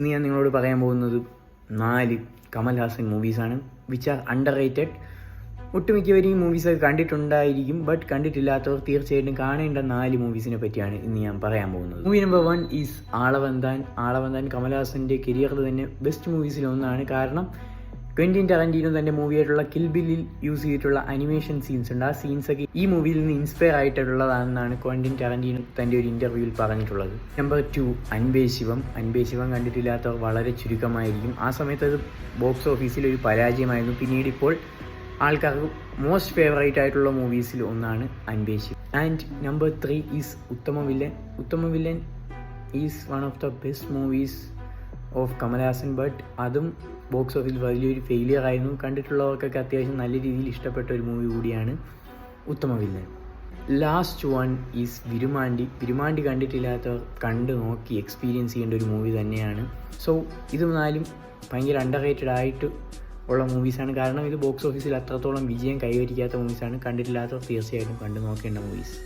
ഇന്ന് ഞാൻ നിങ്ങളോട് പറയാൻ പോകുന്നത് 4 കമൽ ഹാസൻ മൂവീസാണ് വിച്ച് ആർ അണ്ടർ റേറ്റഡ്. ഒട്ടുമിക്കവരും ഈ മൂവീസൊക്കെ കണ്ടിട്ടുണ്ടായിരിക്കും, ബട്ട് കണ്ടിട്ടില്ലാത്തവർ തീർച്ചയായിട്ടും കാണേണ്ട 4 മൂവീസിനെ പറ്റിയാണ് ഇന്ന് ഞാൻ പറയാൻ പോകുന്നത്. Movie number 1 is Aalavandhan. Kamal ഹാസൻ്റെ കരിയറിൽ തന്നെ ബെസ്റ്റ് മൂവീസിലൊന്നാണ്. കാരണം ക്വെന്റിൻ ടാരന്റീനോ തൻ്റെ മൂവിയായിട്ടുള്ള കിൽ ബില്ലിൽ യൂസ് ചെയ്തിട്ടുള്ള അനിമേഷൻ സീൻസ് ഉണ്ട്. ആ സീൻസൊക്കെ ഈ മൂവിയിൽ നിന്ന് ഇൻസ്പയർ ആയിട്ടുള്ളതാണെന്നാണ് ക്വെന്റിൻ ടാരന്റീനോ തൻ്റെ ഒരു ഇൻ്റർവ്യൂവിൽ പറഞ്ഞിട്ടുള്ളത്. നമ്പർ 2 അൻപേ ശിവം കണ്ടിട്ടില്ലാത്തവർ വളരെ ചുരുക്കമായിരിക്കും. ആ സമയത്ത് അത് ബോക്സ് ഓഫീസിൽ ഒരു പരാജയമായിരുന്നു. പിന്നീട് ഇപ്പോൾ ആൾക്കാർക്ക് മോസ്റ്റ് ഫേവറേറ്റ് ആയിട്ടുള്ള മൂവീസിൽ ഒന്നാണ് Anbe Sivam. And number 3 is Uttama Villain is one of the best movies of Kamal Haasan. But അതും ബോക്സ് ഓഫീസിൽ വലിയൊരു ഫെയിലിയർ ആയിരുന്നു. കണ്ടിട്ടുള്ളവർക്കൊക്കെ അത്യാവശ്യം നല്ല രീതിയിൽ ഇഷ്ടപ്പെട്ട ഒരു മൂവി കൂടിയാണ് ഉത്തമ വില്ലൻ. ലാസ്റ്റ് 1 ഈസ് വിരുമാണ്ടി കണ്ടിട്ടില്ലാത്തവർ കണ്ട് നോക്കി എക്സ്പീരിയൻസ് ചെയ്യേണ്ട ഒരു മൂവി തന്നെയാണ്. സോ ഇത് 4 ഭയങ്കര അണ്ടർ റേറ്റഡ് ആയിട്ട് ഉള്ള മൂവീസാണ്. കാരണം ഇത് ബോക്സ് ഓഫീസിൽ അത്രത്തോളം വിജയം കൈവരിക്കാത്ത മൂവീസാണ്. കണ്ടിട്ടില്ലാത്തവർ തീർച്ചയായിട്ടും കണ്ടു നോക്കേണ്ട മൂവീസ്.